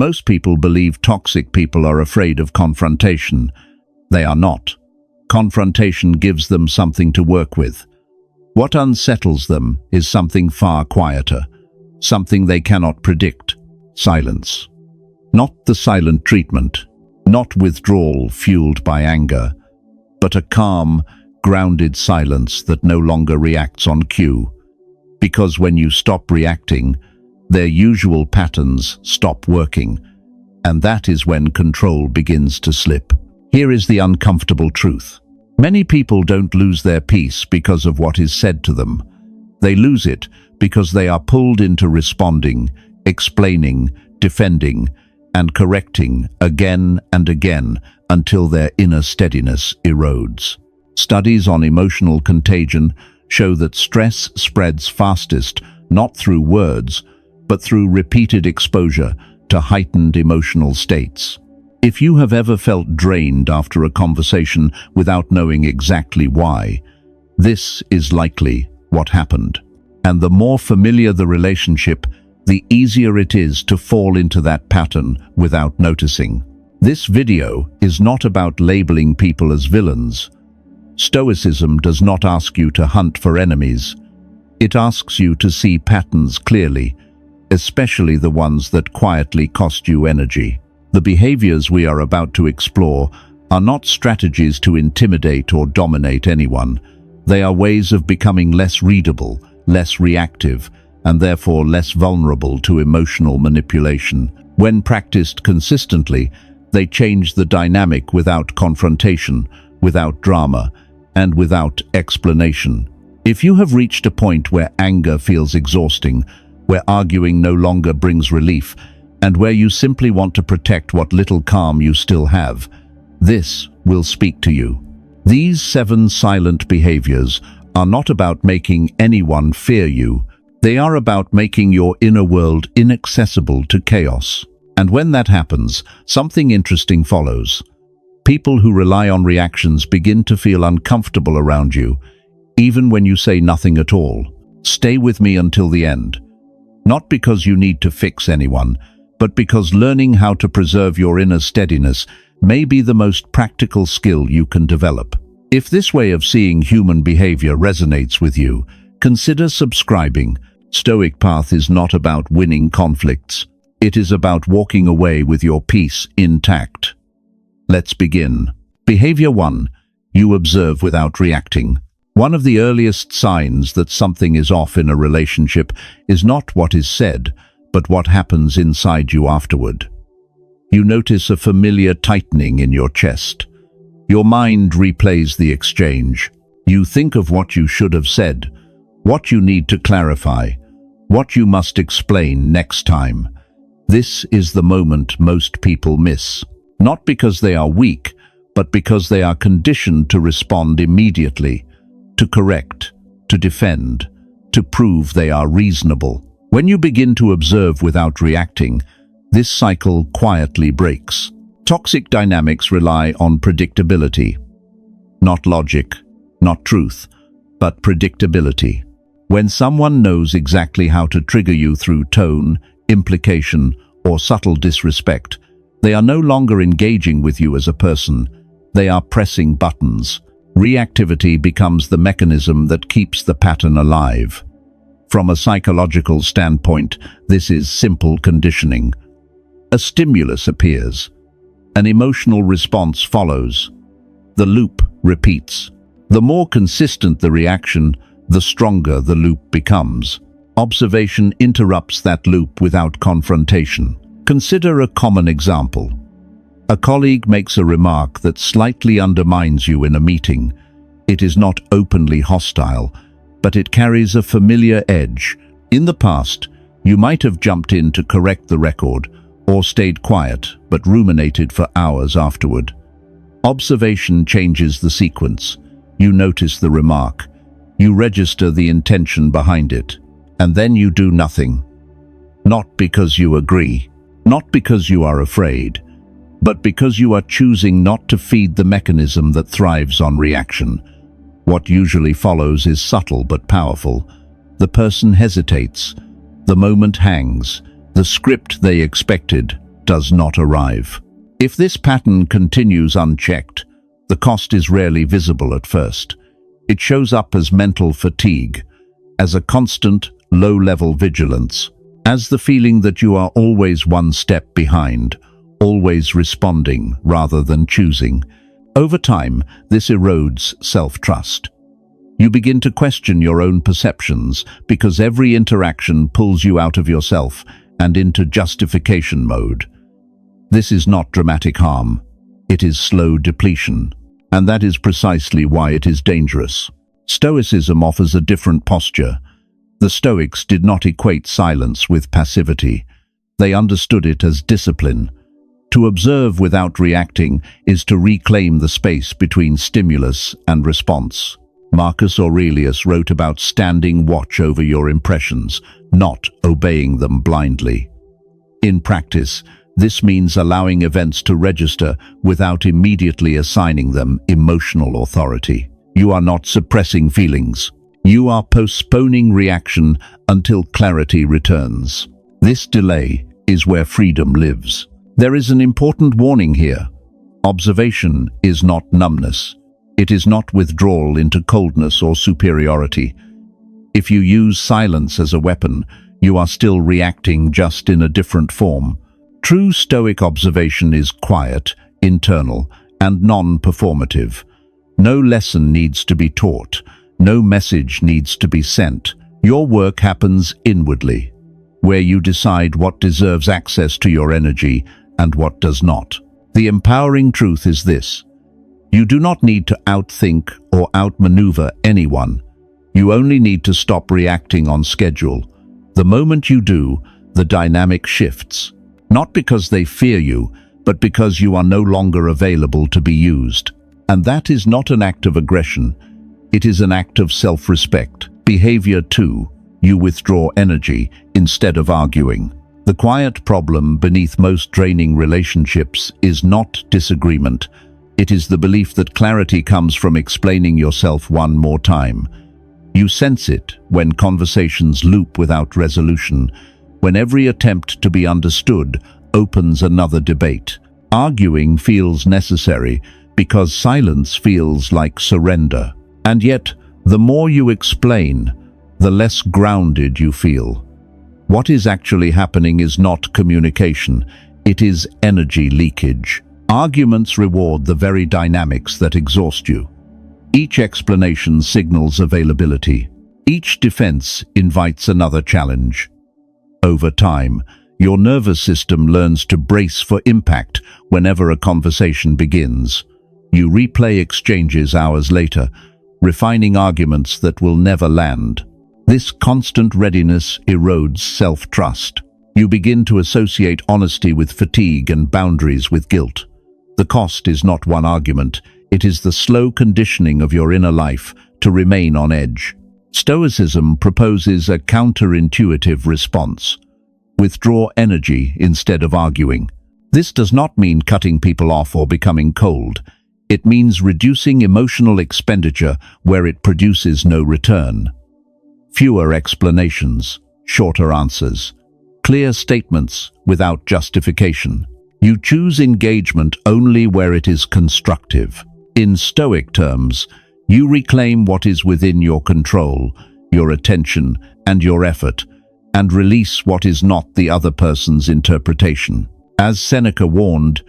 Most people believe toxic people are afraid of confrontation. They are not. Confrontation gives them something to work with. What unsettles them is something far quieter, something they cannot predict: silence. Not the silent treatment, not withdrawal fueled by anger, but a calm, grounded silence that no longer reacts on cue. Because when you stop reacting, their usual patterns stop working, and that is when control begins to slip. Here is the uncomfortable truth. Many people don't lose their peace because of what is said to them. They lose it because they are pulled into responding, explaining, defending, and correcting again and again until their inner steadiness erodes. Studies on emotional contagion show that stress spreads fastest not through words, but through repeated exposure to heightened emotional states. If you have ever felt drained after a conversation without knowing exactly why, this is likely what happened. And the more familiar the relationship, the easier it is to fall into that pattern without noticing. This video is not about labeling people as villains. Stoicism does not ask you to hunt for enemies. It asks you to see patterns clearly, especially the ones that quietly cost you energy. The behaviors we are about to explore are not strategies to intimidate or dominate anyone. They are ways of becoming less readable, less reactive, and therefore less vulnerable to emotional manipulation. When practiced consistently, they change the dynamic without confrontation, without drama, and without explanation. If you have reached a point where anger feels exhausting, where arguing no longer brings relief, and where you simply want to protect what little calm you still have, this will speak to you. These 7 silent behaviors are not about making anyone fear you. They are about making your inner world inaccessible to chaos. And when that happens, something interesting follows. People who rely on reactions begin to feel uncomfortable around you, even when you say nothing at all. Stay with me until the end. Not because you need to fix anyone, but because learning how to preserve your inner steadiness may be the most practical skill you can develop. If this way of seeing human behavior resonates with you, consider subscribing. Stoic Path is not about winning conflicts. It is about walking away with your peace intact. Let's begin. Behavior 1. You observe without reacting. One of the earliest signs that something is off in a relationship is not what is said, but what happens inside you afterward. You notice a familiar tightening in your chest. Your mind replays the exchange. You think of what you should have said, what you need to clarify, what you must explain next time. This is the moment most people miss. Not because they are weak, but because they are conditioned to respond immediately, to correct, to defend, to prove they are reasonable. When you begin to observe without reacting, this cycle quietly breaks. Toxic dynamics rely on predictability. Not logic, not truth, but predictability. When someone knows exactly how to trigger you through tone, implication, or subtle disrespect, they are no longer engaging with you as a person. They are pressing buttons. Reactivity becomes the mechanism that keeps the pattern alive. From a psychological standpoint, this is simple conditioning. A stimulus appears. An emotional response follows. The loop repeats. The more consistent the reaction, the stronger the loop becomes. Observation interrupts that loop without confrontation. Consider a common example. A colleague makes a remark that slightly undermines you in a meeting. It is not openly hostile, but it carries a familiar edge. In the past, you might have jumped in to correct the record, or stayed quiet but ruminated for hours afterward. Observation changes the sequence. You notice the remark. You register the intention behind it, and then you do nothing. Not because you agree, not because you are afraid, but because you are choosing not to feed the mechanism that thrives on reaction. What usually follows is subtle but powerful. The person hesitates. The moment hangs. The script they expected does not arrive. If this pattern continues unchecked, the cost is rarely visible at first. It shows up as mental fatigue, as a constant, low-level vigilance, as the feeling that you are always one step behind, always responding rather than choosing. Over time, this erodes self-trust. You begin to question your own perceptions because every interaction pulls you out of yourself and into justification mode. This is not dramatic harm. It is slow depletion. And that is precisely why it is dangerous. Stoicism offers a different posture. The Stoics did not equate silence with passivity. They understood it as discipline. To observe without reacting is to reclaim the space between stimulus and response. Marcus Aurelius wrote about standing watch over your impressions, not obeying them blindly. In practice, this means allowing events to register without immediately assigning them emotional authority. You are not suppressing feelings. You are postponing reaction until clarity returns. This delay is where freedom lives. There is an important warning here. Observation is not numbness. It is not withdrawal into coldness or superiority. If you use silence as a weapon, you are still reacting, just in a different form. True Stoic observation is quiet, internal, and non-performative. No lesson needs to be taught. No message needs to be sent. Your work happens inwardly, where you decide what deserves access to your energy and what does not. The empowering truth is this: you do not need to outthink or outmaneuver anyone. You only need to stop reacting on schedule. The moment you do, the dynamic shifts. Not because they fear you, but because you are no longer available to be used. And that is not an act of aggression. It is an act of self-respect. Behavior 2. You withdraw energy instead of arguing. The quiet problem beneath most draining relationships is not disagreement. It is the belief that clarity comes from explaining yourself one more time. You sense it when conversations loop without resolution, when every attempt to be understood opens another debate. Arguing feels necessary because silence feels like surrender. And yet, the more you explain, the less grounded you feel. What is actually happening is not communication, it is energy leakage. Arguments reward the very dynamics that exhaust you. Each explanation signals availability. Each defense invites another challenge. Over time, your nervous system learns to brace for impact whenever a conversation begins. You replay exchanges hours later, refining arguments that will never land. This constant readiness erodes self-trust. You begin to associate honesty with fatigue and boundaries with guilt. The cost is not one argument, it is the slow conditioning of your inner life to remain on edge. Stoicism proposes a counterintuitive response. Withdraw energy instead of arguing. This does not mean cutting people off or becoming cold. It means reducing emotional expenditure where it produces no return. Fewer explanations, shorter answers, clear statements without justification. You choose engagement only where it is constructive. In Stoic terms, you reclaim what is within your control, your attention and your effort, and release what is not the other person's interpretation. As Seneca warned,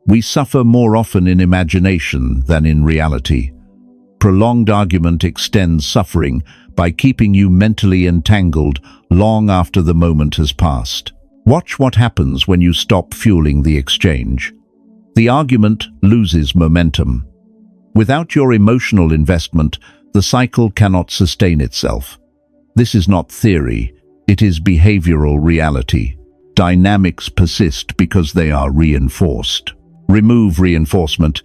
we suffer more often in imagination than in reality. Prolonged argument extends suffering by keeping you mentally entangled long after the moment has passed. Watch what happens when you stop fueling the exchange. The argument loses momentum. Without your emotional investment, the cycle cannot sustain itself. This is not theory, it is behavioral reality. Dynamics persist because they are reinforced. Remove reinforcement,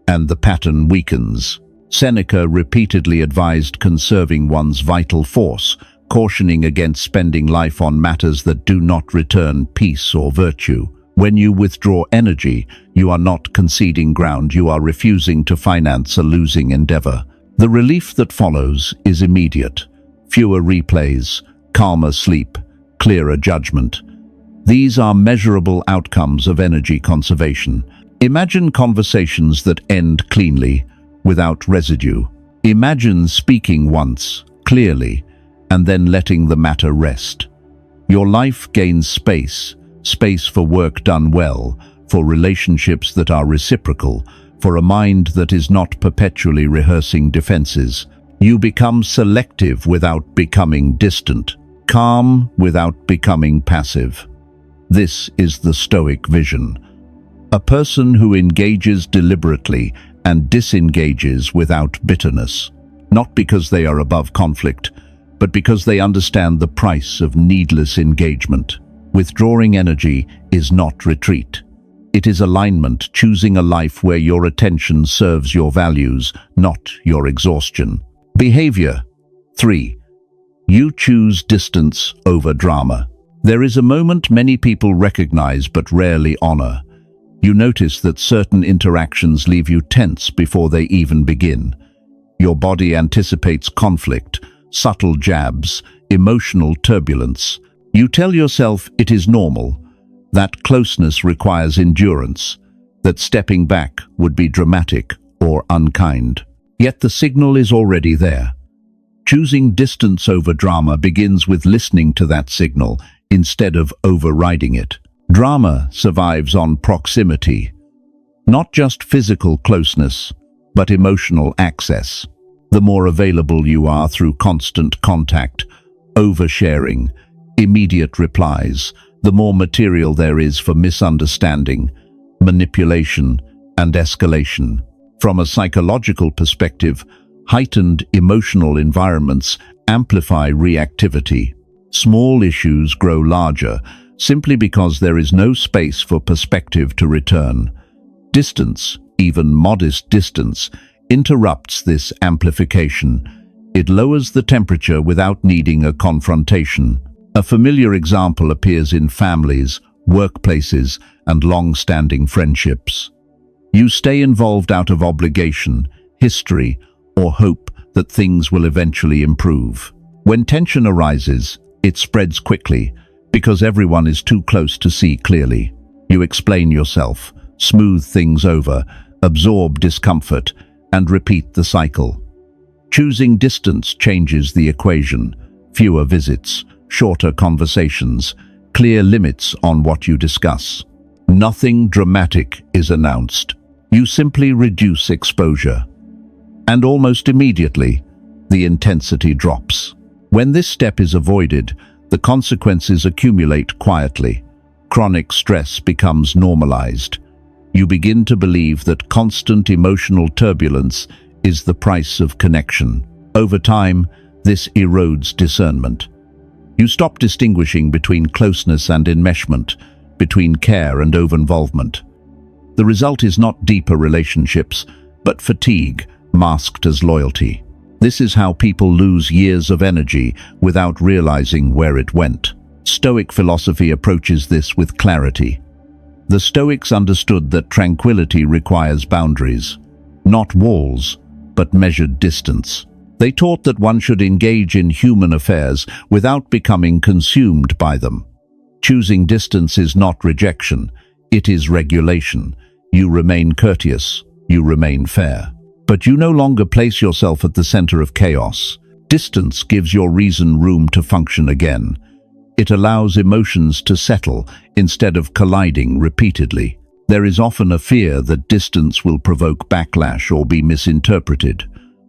and the pattern weakens. Seneca repeatedly advised conserving one's vital force, cautioning against spending life on matters that do not return peace or virtue. When you withdraw energy, you are not conceding ground, you are refusing to finance a losing endeavor. The relief that follows is immediate. Fewer replays, calmer sleep, clearer judgment. These are measurable outcomes of energy conservation. Imagine conversations that end cleanly, without residue. Imagine speaking once, clearly, and then letting the matter rest. Your life gains space for work done well, for relationships that are reciprocal, for a mind that is not perpetually rehearsing defenses. You become selective without becoming distant, calm without becoming passive. This is the Stoic vision. A person who engages deliberately and disengages without bitterness, not because they are above conflict, but because they understand the price of needless engagement. Withdrawing energy is not retreat. It is alignment, choosing a life where your attention serves your values, not your exhaustion. Behavior 3. You choose distance over drama. There is a moment many people recognize but rarely honor. You notice that certain interactions leave you tense before they even begin. Your body anticipates conflict, subtle jabs, emotional turbulence. You tell yourself it is normal, that closeness requires endurance, that stepping back would be dramatic or unkind. Yet the signal is already there. Choosing distance over drama begins with listening to that signal instead of overriding it. Drama survives on proximity, not just physical closeness, but emotional access. The more available you are through constant contact, oversharing, immediate replies, the more material there is for misunderstanding, manipulation, and escalation. From a psychological perspective, heightened emotional environments amplify reactivity. Small issues grow larger simply because there is no space for perspective to return. Distance, even modest distance, interrupts this amplification. It lowers the temperature without needing a confrontation. A familiar example appears in families, workplaces, and long-standing friendships. You stay involved out of obligation, history, or hope that things will eventually improve. When tension arises, it spreads quickly because everyone is too close to see clearly. You explain yourself, smooth things over, absorb discomfort, and repeat the cycle. Choosing distance changes the equation. Fewer visits, shorter conversations, clear limits on what you discuss. Nothing dramatic is announced. You simply reduce exposure. And almost immediately, the intensity drops. When this step is avoided, the consequences accumulate quietly. Chronic stress becomes normalized. You begin to believe that constant emotional turbulence is the price of connection. Over time, this erodes discernment. You stop distinguishing between closeness and enmeshment, between care and over-involvement. The result is not deeper relationships, but fatigue masked as loyalty. This is how people lose years of energy without realizing where it went. Stoic philosophy approaches this with clarity. The Stoics understood that tranquility requires boundaries, not walls, but measured distance. They taught that one should engage in human affairs without becoming consumed by them. Choosing distance is not rejection, it is regulation. You remain courteous, you remain fair. But you no longer place yourself at the center of chaos. Distance gives your reason room to function again. It allows emotions to settle instead of colliding repeatedly. There is often a fear that distance will provoke backlash or be misinterpreted.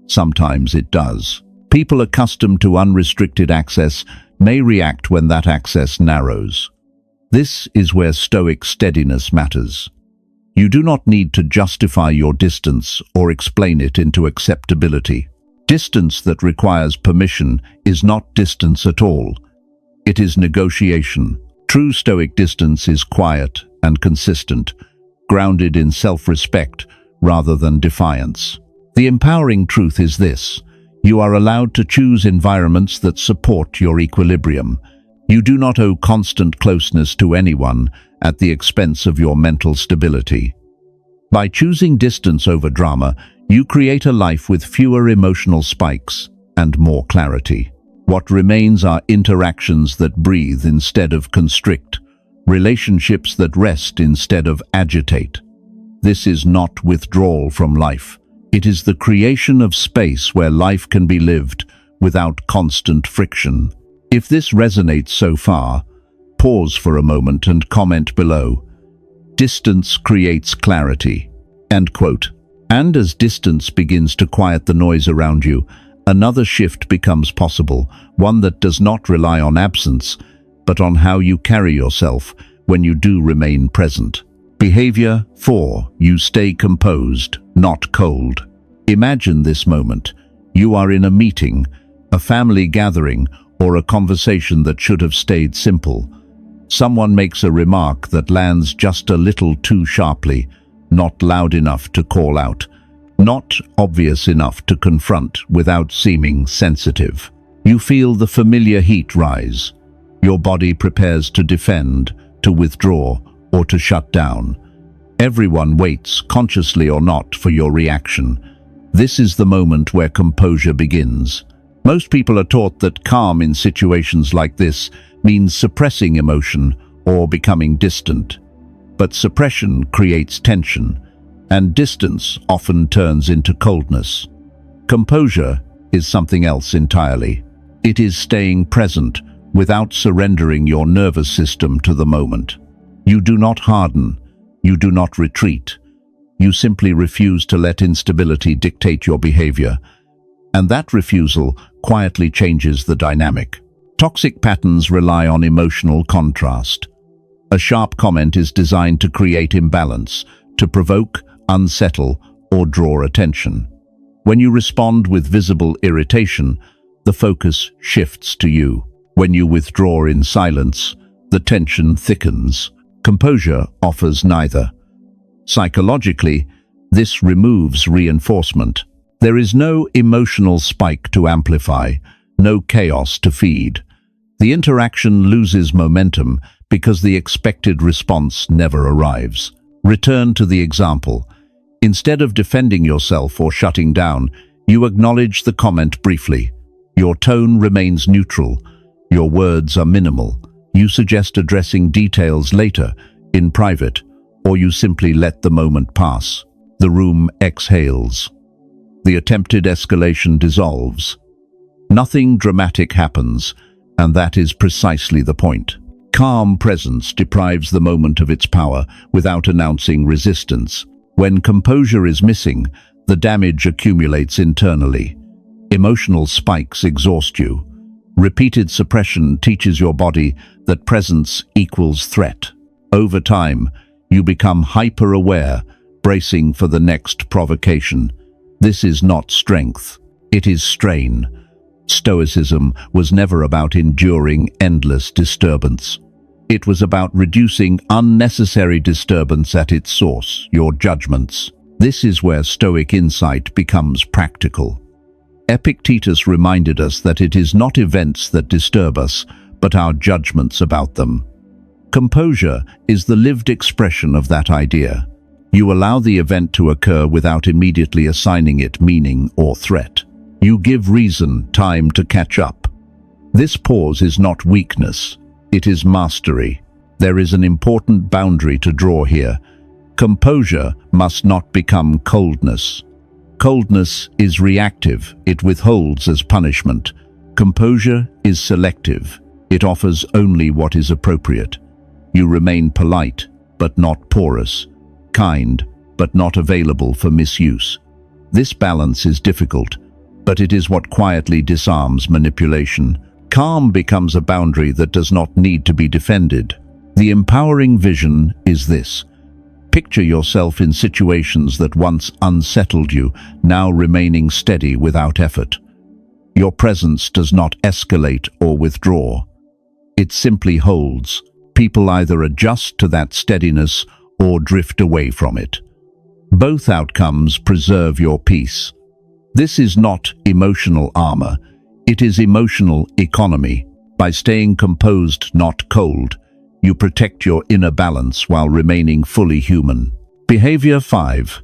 Sometimes it does. People accustomed to unrestricted access may react when that access narrows. This is where Stoic steadiness matters. You do not need to justify your distance or explain it into acceptability. Distance that requires permission is not distance at all. It is negotiation. True Stoic distance is quiet and consistent, grounded in self-respect rather than defiance. The empowering truth is this: you are allowed to choose environments that support your equilibrium. You do not owe constant closeness to anyone at the expense of your mental stability. By choosing distance over drama, you create a life with fewer emotional spikes and more clarity. What remains are interactions that breathe instead of constrict, relationships that rest instead of agitate. This is not withdrawal from life. It is the creation of space where life can be lived without constant friction. If this resonates so far, pause for a moment and comment below. Distance creates clarity. End quote. And as distance begins to quiet the noise around you, another shift becomes possible, one that does not rely on absence, but on how you carry yourself when you do remain present. Behavior 4. You stay composed, not cold. Imagine this moment. You are in a meeting, a family gathering, or a conversation that should have stayed simple. Someone makes a remark that lands just a little too sharply, not loud enough to call out, not obvious enough to confront without seeming sensitive. You feel the familiar heat rise. Your body prepares to defend, to withdraw, or to shut down. Everyone waits, consciously or not, for your reaction. This is the moment where composure begins. Most people are taught that calm in situations like this means suppressing emotion or becoming distant. But suppression creates tension, and distance often turns into coldness. Composure is something else entirely. It is staying present without surrendering your nervous system to the moment. You do not harden. You do not retreat. You simply refuse to let instability dictate your behavior. And that refusal quietly changes the dynamic. Toxic patterns rely on emotional contrast. A sharp comment is designed to create imbalance, to provoke, unsettle, or draw attention. When you respond with visible irritation, the focus shifts to you. When you withdraw in silence, the tension thickens. Composure offers neither. Psychologically, this removes reinforcement. There is no emotional spike to amplify, no chaos to feed. The interaction loses momentum because the expected response never arrives. Return to the example. Instead of defending yourself or shutting down, you acknowledge the comment briefly. Your tone remains neutral. Your words are minimal. You suggest addressing details later, in private, or you simply let the moment pass. The room exhales. The attempted escalation dissolves. Nothing dramatic happens, and that is precisely the point. Calm presence deprives the moment of its power without announcing resistance. When composure is missing, the damage accumulates internally. Emotional spikes exhaust you. Repeated suppression teaches your body that presence equals threat. Over time, you become hyper-aware, bracing for the next provocation. This is not strength, it is strain. Stoicism was never about enduring endless disturbance. It was about reducing unnecessary disturbance at its source, your judgments. This is where Stoic insight becomes practical. Epictetus reminded us that it is not events that disturb us, but our judgments about them. Composure is the lived expression of that idea. You allow the event to occur without immediately assigning it meaning or threat. You give reason time to catch up. This pause is not weakness, it is mastery. There is an important boundary to draw here. Composure must not become coldness. Coldness is reactive, it withholds as punishment. Composure is selective, it offers only what is appropriate. You remain polite, but not porous, kind, but not available for misuse. This balance is difficult, but it is what quietly disarms manipulation. Calm becomes a boundary that does not need to be defended. The empowering vision is this. Picture yourself in situations that once unsettled you, now remaining steady without effort. Your presence does not escalate or withdraw. It simply holds. People either adjust to that steadiness or drift away from it. Both outcomes preserve your peace. This is not emotional armor. It is emotional economy. By staying composed, not cold, you protect your inner balance while remaining fully human. Behavior 5.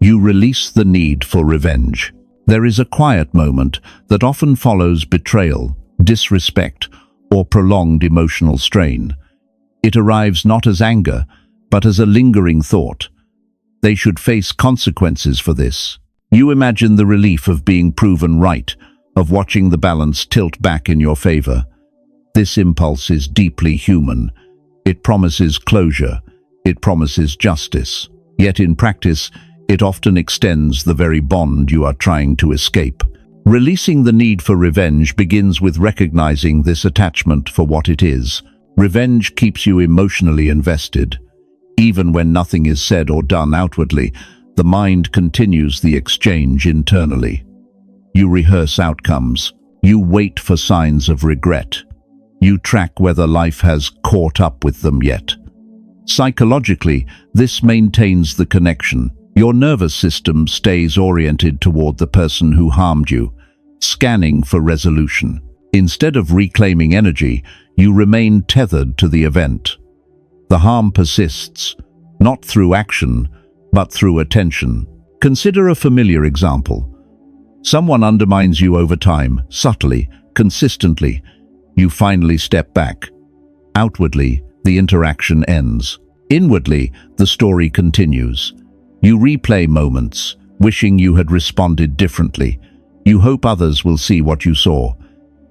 You release the need for revenge. There is a quiet moment that often follows betrayal, disrespect, or prolonged emotional strain. It arrives not as anger, but as a lingering thought. They should face consequences for this. You imagine the relief of being proven right, of watching the balance tilt back in your favor. This impulse is deeply human. It promises closure. It promises justice. Yet in practice, it often extends the very bond you are trying to escape. Releasing the need for revenge begins with recognizing this attachment for what it is. Revenge keeps you emotionally invested. Even when nothing is said or done outwardly, the mind continues the exchange internally. You rehearse outcomes. You wait for signs of regret. You track whether life has caught up with them yet. Psychologically, this maintains the connection. Your nervous system stays oriented toward the person who harmed you, scanning for resolution. Instead of reclaiming energy, you remain tethered to the event. The harm persists, not through action, but through attention. Consider a familiar example. Someone undermines you over time, subtly, consistently. You finally step back. Outwardly, the interaction ends. Inwardly, the story continues. You replay moments, wishing you had responded differently. You hope others will see what you saw.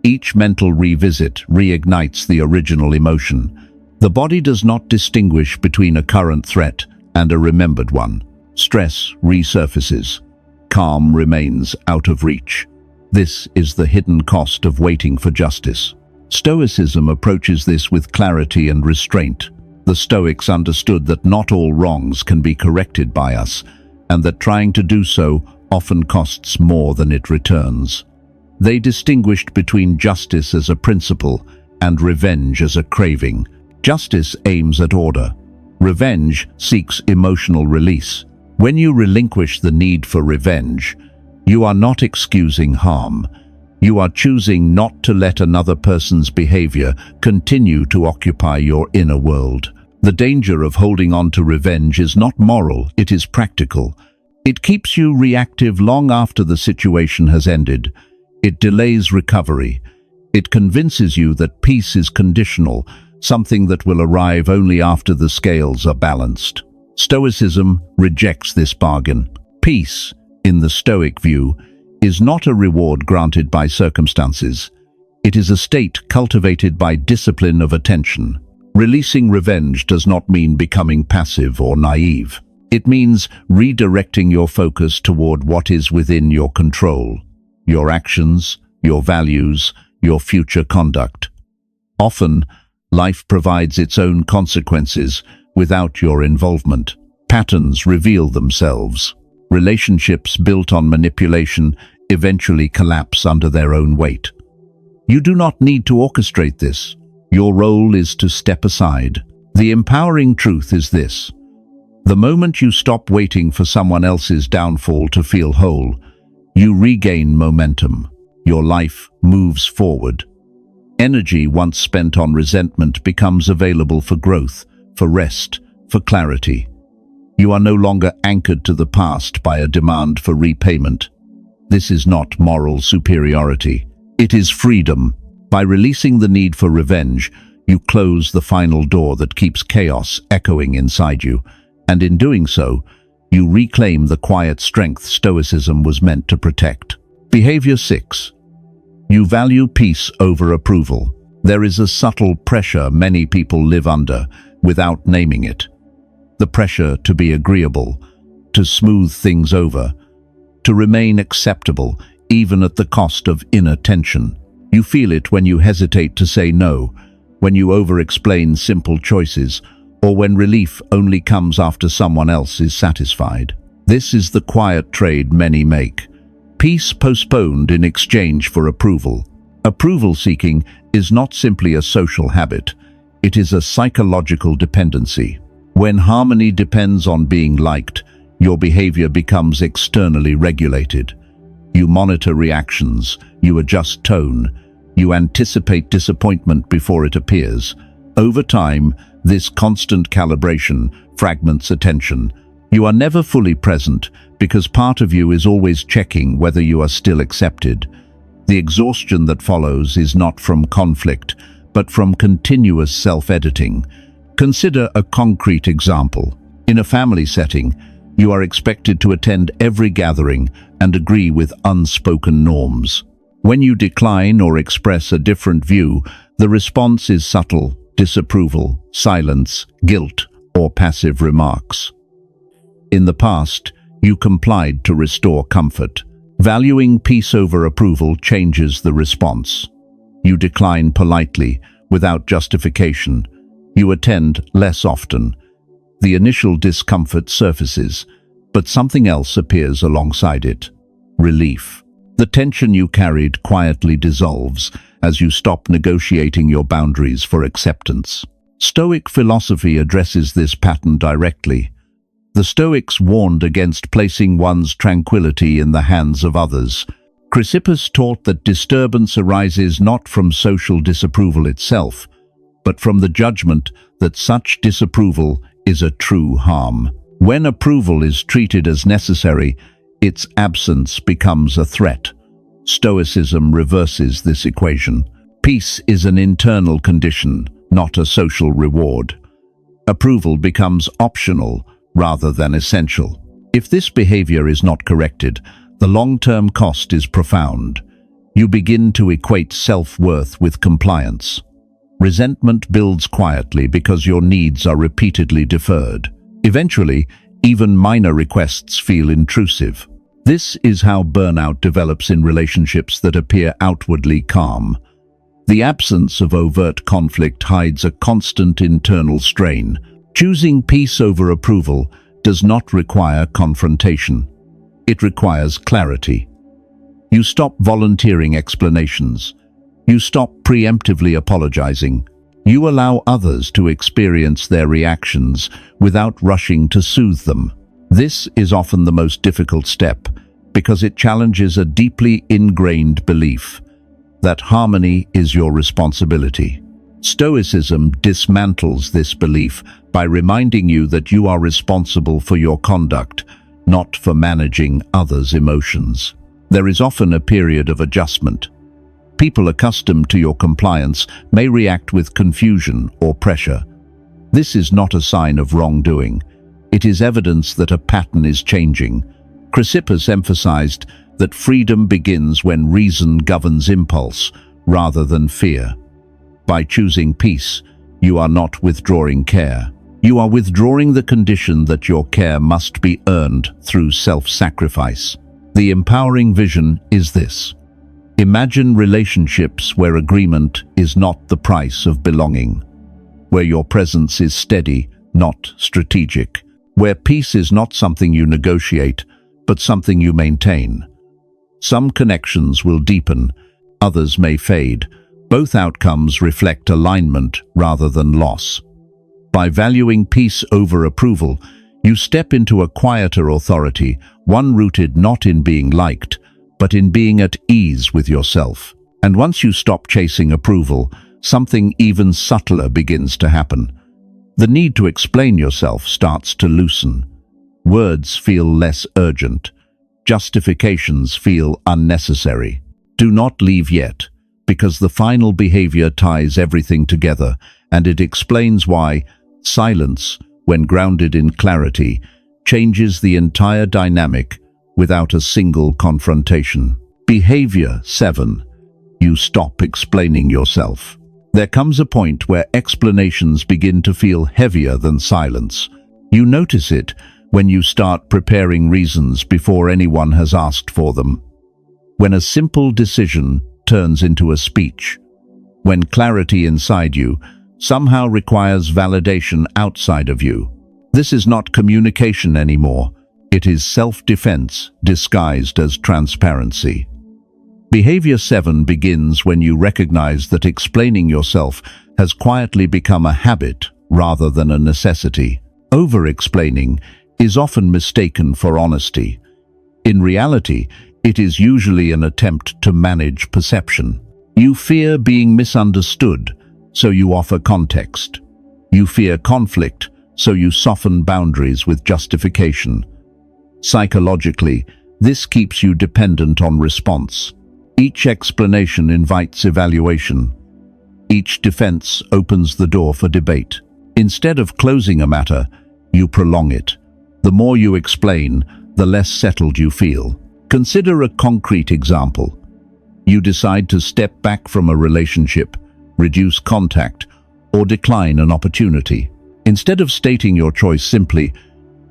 Each mental revisit reignites the original emotion. The body does not distinguish between a current threat and a remembered one. Stress resurfaces. Calm remains out of reach. This is the hidden cost of waiting for justice. Stoicism approaches this with clarity and restraint. The Stoics understood that not all wrongs can be corrected by us, and that trying to do so often costs more than it returns. They distinguished between justice as a principle and revenge as a craving. Justice aims at order. Revenge seeks emotional release. When you relinquish the need for revenge, you are not excusing harm. You are choosing not to let another person's behavior continue to occupy your inner world. The danger of holding on to revenge is not moral, it is practical. It keeps you reactive long after the situation has ended. It delays recovery. It convinces you that peace is conditional, something that will arrive only after the scales are balanced. Stoicism rejects this bargain. Peace, in the Stoic view, is not a reward granted by circumstances. It is a state cultivated by discipline of attention. Releasing revenge does not mean becoming passive or naive. It means redirecting your focus toward what is within your control: your actions, your values, your future conduct. Often, life provides its own consequences without your involvement. Patterns reveal themselves. Relationships built on manipulation eventually collapse under their own weight. You do not need to orchestrate this. Your role is to step aside. The empowering truth is this: the moment you stop waiting for someone else's downfall to feel whole, you regain momentum. Your life moves forward. Energy once spent on resentment becomes available for growth, for rest, for clarity. You are no longer anchored to the past by a demand for repayment. This is not moral superiority. It is freedom. By releasing the need for revenge, you close the final door that keeps chaos echoing inside you, and in doing so, you reclaim the quiet strength Stoicism was meant to protect. Behavior 6. You value peace over approval. There is a subtle pressure many people live under without naming it. The pressure to be agreeable, to smooth things over, to remain acceptable even at the cost of inner tension. You feel it when you hesitate to say no, when you over-explain simple choices, or when relief only comes after someone else is satisfied. This is the quiet trade many make. Peace postponed in exchange for approval. Approval seeking is not simply a social habit. It is a psychological dependency. When harmony depends on being liked, your behavior becomes externally regulated. You monitor reactions, you adjust tone, you anticipate disappointment before it appears. Over time, this constant calibration fragments attention. You are never fully present because part of you is always checking whether you are still accepted. The exhaustion that follows is not from conflict, but from continuous self-editing. Consider a concrete example. In a family setting, you are expected to attend every gathering and agree with unspoken norms. When you decline or express a different view, the response is subtle: disapproval, silence, guilt, or passive remarks. In the past, you complied to restore comfort. Valuing peace over approval changes the response. You decline politely, without justification. You attend less often. The initial discomfort surfaces, but something else appears alongside it: relief. The tension you carried quietly dissolves as you stop negotiating your boundaries for acceptance. Stoic philosophy addresses this pattern directly. The Stoics warned against placing one's tranquility in the hands of others. Chrysippus taught that disturbance arises not from social disapproval itself, but from the judgment that such disapproval is a true harm. When approval is treated as necessary, its absence becomes a threat. Stoicism reverses this equation. Peace is an internal condition, not a social reward. Approval becomes optional rather than essential. If this behavior is not corrected, the long-term cost is profound. You begin to equate self-worth with compliance. Resentment builds quietly because your needs are repeatedly deferred. Eventually, even minor requests feel intrusive. This is how burnout develops in relationships that appear outwardly calm. The absence of overt conflict hides a constant internal strain. Choosing peace over approval does not require confrontation. It requires clarity. You stop volunteering explanations. You stop preemptively apologizing. You allow others to experience their reactions without rushing to soothe them. This is often the most difficult step because it challenges a deeply ingrained belief that harmony is your responsibility. Stoicism dismantles this belief by reminding you that you are responsible for your conduct, not for managing others' emotions. There is often a period of adjustment. People accustomed to your compliance may react with confusion or pressure. This is not a sign of wrongdoing. It is evidence that a pattern is changing. Chrysippus emphasized that freedom begins when reason governs impulse rather than fear. By choosing peace, you are not withdrawing care. You are withdrawing the condition that your care must be earned through self-sacrifice. The empowering vision is this: imagine relationships where agreement is not the price of belonging, where your presence is steady, not strategic, where peace is not something you negotiate, but something you maintain. Some connections will deepen, others may fade. Both outcomes reflect alignment rather than loss. By valuing peace over approval, you step into a quieter authority, one rooted not in being liked, but in being at ease with yourself. And once you stop chasing approval, something even subtler begins to happen. The need to explain yourself starts to loosen. Words feel less urgent. Justifications feel unnecessary. Do not leave yet, because the final behavior ties everything together, and it explains why silence, when grounded in clarity, changes the entire dynamic without a single confrontation. Behavior 7. You stop explaining yourself. There comes a point where explanations begin to feel heavier than silence. You notice it when you start preparing reasons before anyone has asked for them. When a simple decision turns into a speech. When clarity inside you somehow requires validation outside of you. This is not communication anymore. It is self-defense disguised as transparency. Behavior 7 begins when you recognize that explaining yourself has quietly become a habit rather than a necessity. Over-explaining is often mistaken for honesty. In reality, it is usually an attempt to manage perception. You fear being misunderstood, so you offer context. You fear conflict, so you soften boundaries with justification. Psychologically, this keeps you dependent on response. Each explanation invites evaluation. Each defense opens the door for debate. Instead of closing a matter, you prolong it. The more you explain, the less settled you feel. Consider a concrete example. You decide to step back from a relationship, reduce contact, or decline an opportunity. Instead of stating your choice simply,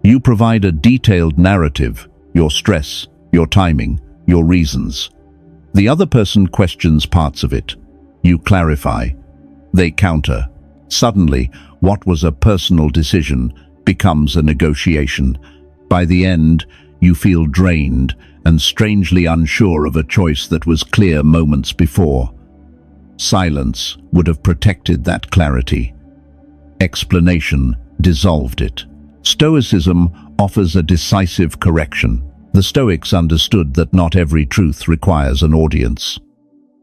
you provide a detailed narrative, your stress, your timing, your reasons. The other person questions parts of it. You clarify. They counter. Suddenly, what was a personal decision becomes a negotiation. By the end, you feel drained and strangely unsure of a choice that was clear moments before. Silence would have protected that clarity. Explanation dissolved it. Stoicism offers a decisive correction. The Stoics understood that not every truth requires an audience.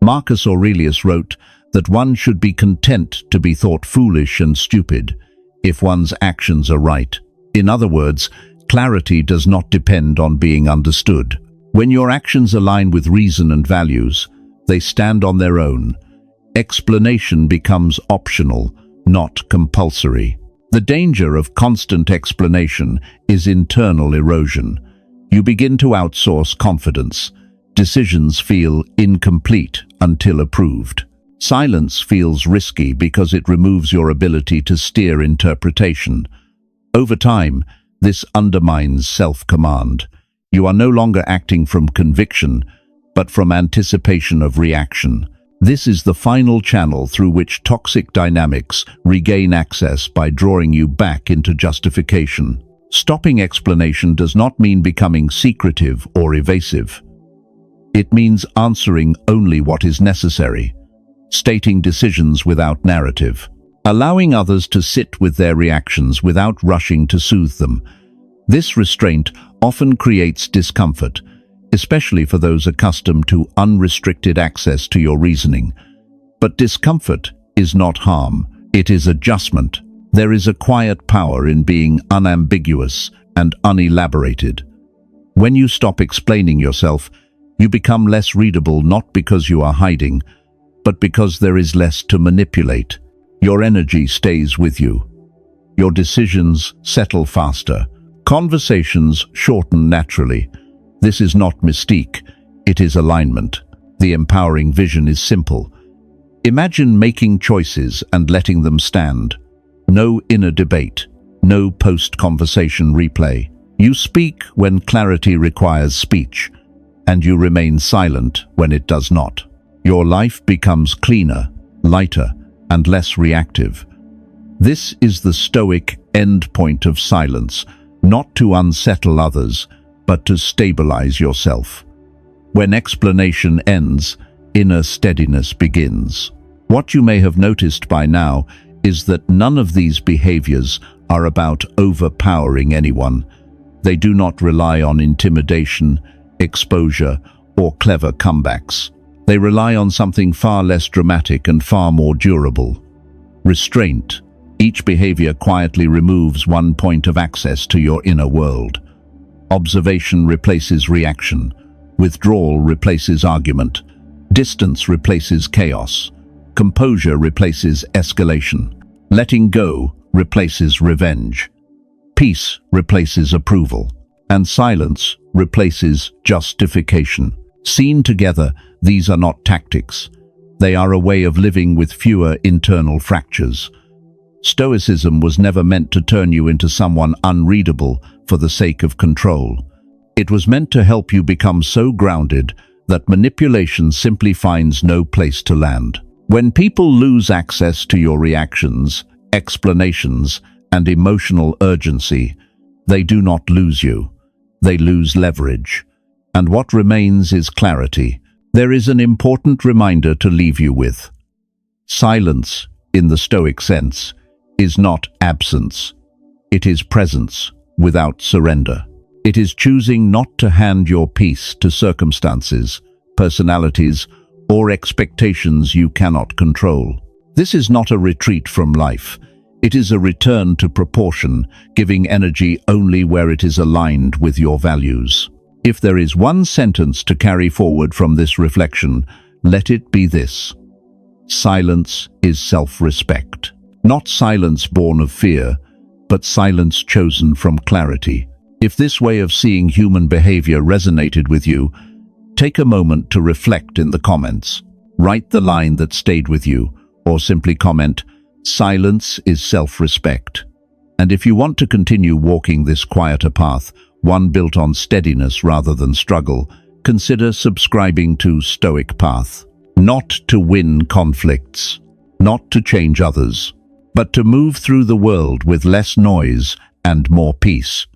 Marcus Aurelius wrote that one should be content to be thought foolish and stupid if one's actions are right. In other words, clarity does not depend on being understood. When your actions align with reason and values, they stand on their own. Explanation becomes optional, not compulsory. The danger of constant explanation is internal erosion. You begin to outsource confidence. Decisions feel incomplete until approved. Silence feels risky because it removes your ability to steer interpretation. Over time, this undermines self-command. You are no longer acting from conviction, but from anticipation of reaction. This is the final channel through which toxic dynamics regain access by drawing you back into justification. Stopping explanation does not mean becoming secretive or evasive. It means answering only what is necessary, stating decisions without narrative, allowing others to sit with their reactions without rushing to soothe them. This restraint often creates discomfort, especially for those accustomed to unrestricted access to your reasoning. But discomfort is not harm, it is adjustment. There is a quiet power in being unambiguous and unelaborated. When you stop explaining yourself, you become less readable not because you are hiding, but because there is less to manipulate. Your energy stays with you. Your decisions settle faster. Conversations shorten naturally. This is not mystique, it is alignment. The empowering vision is simple. Imagine making choices and letting them stand. No inner debate, no post-conversation replay. You speak when clarity requires speech, and you remain silent when it does not. Your life becomes cleaner, lighter, and less reactive. This is the Stoic endpoint of silence, not to unsettle others, but to stabilize yourself. When explanation ends, inner steadiness begins. What you may have noticed by now is that none of these behaviors are about overpowering anyone. They do not rely on intimidation, exposure, or clever comebacks. They rely on something far less dramatic and far more durable. Restraint. Each behavior quietly removes one point of access to your inner world. Observation replaces reaction. Withdrawal replaces argument. Distance replaces chaos. Composure replaces escalation. Letting go replaces revenge. Peace replaces approval. And silence replaces justification. Seen together, these are not tactics. They are a way of living with fewer internal fractures. Stoicism was never meant to turn you into someone unreadable for the sake of control. It was meant to help you become so grounded that manipulation simply finds no place to land. When people lose access to your reactions, explanations, and emotional urgency, they do not lose you. They lose leverage. And what remains is clarity. There is an important reminder to leave you with. Silence, in the Stoic sense, is not absence. It is presence without surrender. It is choosing not to hand your peace to circumstances, personalities, or expectations you cannot control. This is not a retreat from life. It is a return to proportion, giving energy only where it is aligned with your values. If there is one sentence to carry forward from this reflection, let it be this: silence is self-respect. Not silence born of fear, but silence chosen from clarity. If this way of seeing human behavior resonated with you, take a moment to reflect in the comments. Write the line that stayed with you, or simply comment, "Silence is self-respect." And if you want to continue walking this quieter path, one built on steadiness rather than struggle, consider subscribing to Stoic Path. Not to win conflicts, not to change others, but to move through the world with less noise and more peace.